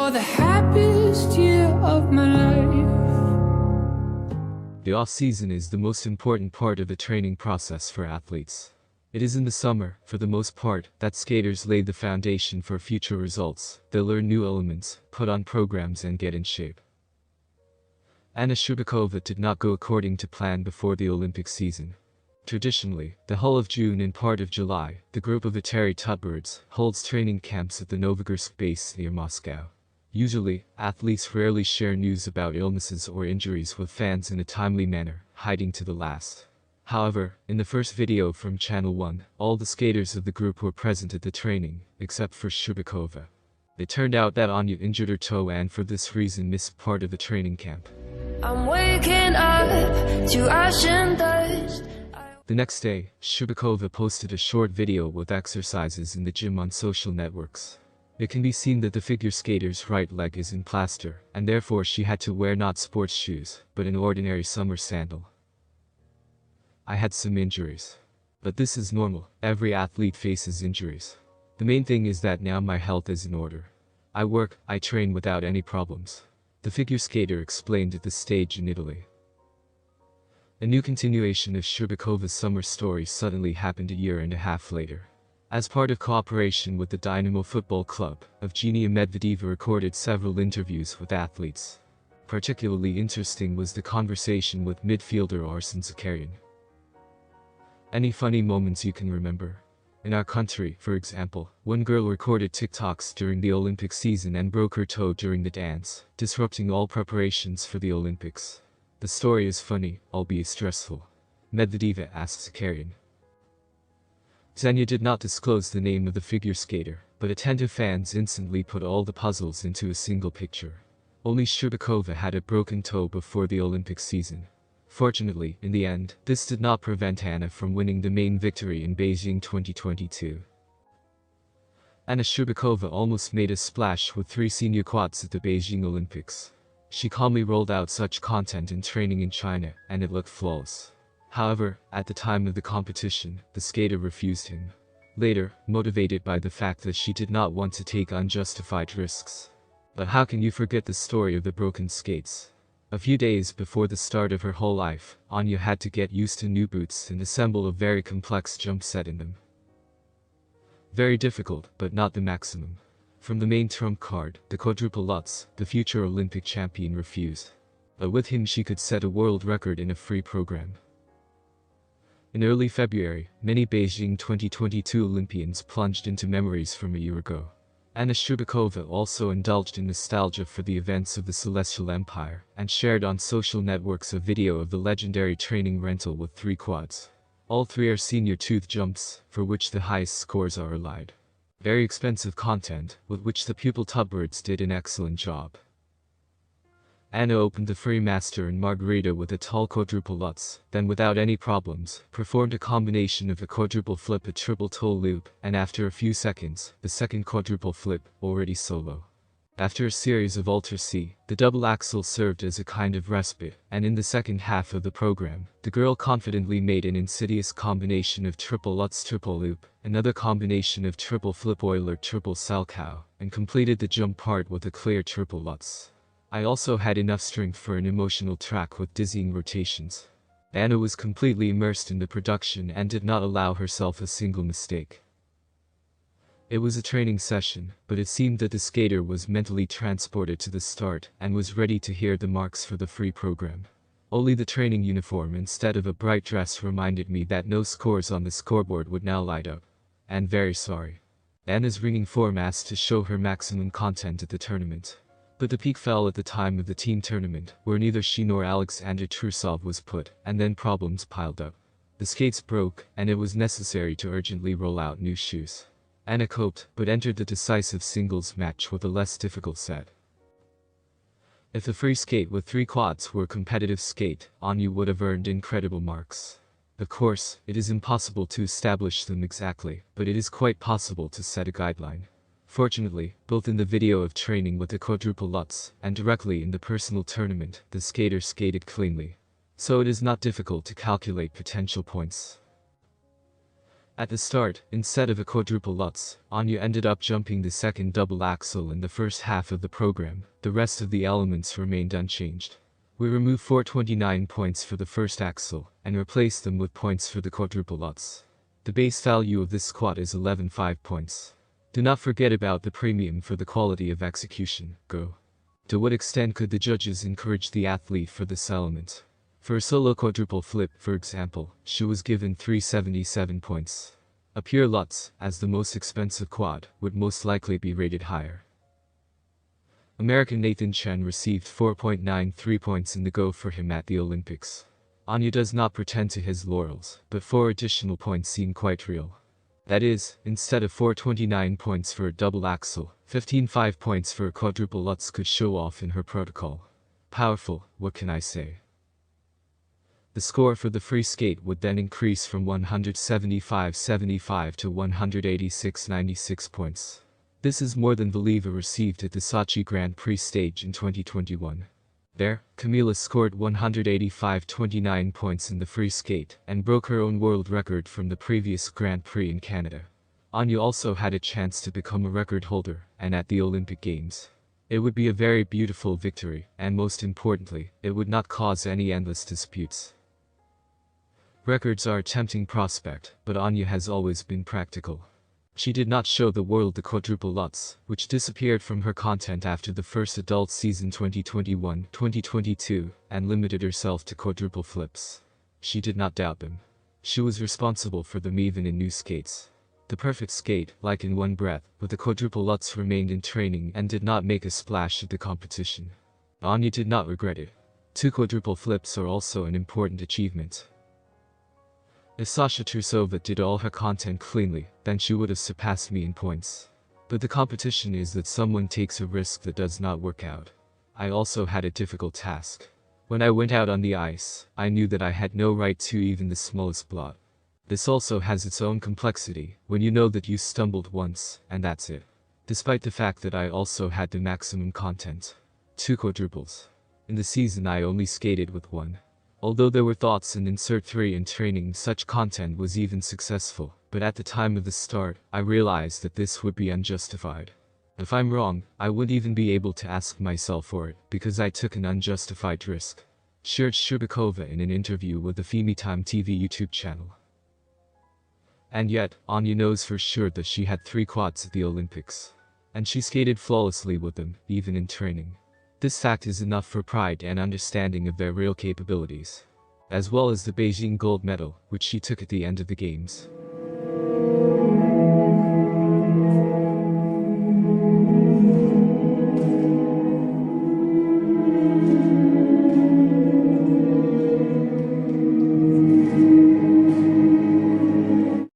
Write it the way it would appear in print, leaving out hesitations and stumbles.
for the happiest year of my life. The off-season is the most important part of the training process for athletes. It is in the summer, for the most part, that skaters lay the foundation for future results. They'll learn new elements, put on programs and get in shape. Anna Shcherbakova did not go according to plan before the Olympic season. Traditionally, the whole of June and part of July, the group of Atari Tutbirds holds training camps at the Novogorsk base near Moscow. Usually, athletes rarely share news about illnesses or injuries with fans in a timely manner, hiding to the last. However, in the first video from Channel 1, all the skaters of the group were present at the training, except for Shcherbakova. It turned out that Anya injured her toe and for this reason missed part of the training camp. I'm waking up to ash and dust. The next day, Shcherbakova posted a short video with exercises in the gym on social networks. It can be seen that the figure skater's right leg is in plaster, and therefore she had to wear not sports shoes, but an ordinary summer sandal. I had some injuries. But this is normal, every athlete faces injuries. The main thing is that now my health is in order. I train without any problems. The figure skater explained at the stage in Italy. A new continuation of Shcherbakova's summer story suddenly happened a year and a half later. As part of cooperation with the Dynamo Football Club, Evgenia Medvedeva recorded several interviews with athletes. Particularly interesting was the conversation with midfielder Arsen Zakarian. Any funny moments you can remember? In our country, for example, one girl recorded TikToks during the Olympic season and broke her toe during the dance, disrupting all preparations for the Olympics. The story is funny, albeit stressful. Medvedeva asked Zakarian. Xenia did not disclose the name of the figure skater, but attentive fans instantly put all the puzzles into a single picture. Only Shcherbakova had a broken toe before the Olympic season. Fortunately, in the end, this did not prevent Anna from winning the main victory in Beijing 2022. Anna Shcherbakova almost made a splash with 3 senior quads at the Beijing Olympics. She calmly rolled out such content in training in China, and it looked flawless. However, at the time of the competition, the skater refused him. Later, motivated by the fact that she did not want to take unjustified risks. But how can you forget the story of the broken skates? A few days before the start of her whole life, Anya had to get used to new boots and assemble a very complex jump set in them. Very difficult, but not the maximum. From the main trump card, the quadruple Lutz, the future Olympic champion refused. But with him she could set a world record in a free program. In early February, many Beijing 2022 Olympians plunged into memories from a year ago. Anna Shcherbakova also indulged in nostalgia for the events of the Celestial Empire, and shared on social networks a video of the legendary training rental with 3 quads. All 3 are senior tooth jumps, for which the highest scores are allied. Very expensive content, with which the pupil Tutbirds did an excellent job. Anna opened the free master in Margarita with a tall quadruple Lutz, then without any problems, performed a combination of a quadruple flip, a triple toe loop, and after a few seconds, the second quadruple flip, already solo. After a series of Alter C, the double axel served as a kind of respite, and in the second half of the program, the girl confidently made an insidious combination of triple Lutz triple loop, another combination of triple flip Euler triple Salchow, and completed the jump part with a clear triple Lutz. I also had enough strength for an emotional track with dizzying rotations. Anna was completely immersed in the production and did not allow herself a single mistake. It was a training session, but it seemed that the skater was mentally transported to the start and was ready to hear the marks for the free program. Only the training uniform instead of a bright dress reminded me that no scores on the scoreboard would now light up. And very sorry. Anna's ringing form asked to show her maximum content at the tournament. But the peak fell at the time of the team tournament, where neither she nor Alexander Trusov was put, and then problems piled up. The skates broke, and it was necessary to urgently roll out new shoes. Anna coped, but entered the decisive singles match with a less difficult set. If the free skate with 3 quads were a competitive skate, Anya would have earned incredible marks. Of course, it is impossible to establish them exactly, but it is quite possible to set a guideline. Fortunately, both in the video of training with the quadruple Lutz, and directly in the personal tournament, the skater skated cleanly. So it is not difficult to calculate potential points. At the start, instead of a quadruple Lutz, Anya ended up jumping the second double axel in the first half of the program. The rest of the elements remained unchanged. We removed 429 points for the first axel, and replaced them with points for the quadruple Lutz. The base value of this squat is 11.5 points. Do not forget about the premium for the quality of execution. Go. To what extent could the judges encourage the athlete for this element? For a solo quadruple flip, for example, she was given 377 points. A pure Lutz, as the most expensive quad, would most likely be rated higher. American Nathan Chen received 4.93 points in the Go for him at the Olympics. Anya does not pretend to his laurels, but 4 additional points seem quite real. That is, instead of 429 points for a double axel, 15.5 points for a quadruple Lutz could show off in her protocol. Powerful, what can I say? The score for the free skate would then increase from 175.75 to 186.96 points. This is more than Valieva received at the Sochi Grand Prix stage in 2021. There, Camila scored 185.29 points in the free skate and broke her own world record from the previous Grand Prix in Canada. Anya also had a chance to become a record holder, and at the Olympic Games. It would be a very beautiful victory, and most importantly, it would not cause any endless disputes. Records are a tempting prospect, but Anya has always been practical. She did not show the world the quadruple Lutz, which disappeared from her content after the first adult season 2021-2022, and limited herself to quadruple flips. She did not doubt them. She was responsible for them even in new skates. The perfect skate, like in one breath, but the quadruple Lutz remained in training and did not make a splash at the competition. Anya did not regret it. 2 quadruple flips are also an important achievement. If Sasha Trusova did all her content cleanly, then she would have surpassed me in points. But the competition is that someone takes a risk that does not work out. I also had a difficult task. When I went out on the ice, I knew that I had no right to even the smallest blot. This also has its own complexity, when you know that you stumbled once, and that's it. Despite the fact that I also had the maximum content. 2 quadruples. In the season I only skated with 1. Although there were thoughts in Insert 3 in training such content was even successful, but at the time of the start, I realized that this would be unjustified. If I'm wrong, I wouldn't even be able to ask myself for it, because I took an unjustified risk. Shared Shubakova in an interview with the FemiTime TV YouTube channel. And yet, Anya knows for sure that she had 3 quads at the Olympics. And she skated flawlessly with them, even in training. This fact is enough for pride and understanding of their real capabilities. As well as the Beijing gold medal, which she took at the end of the games.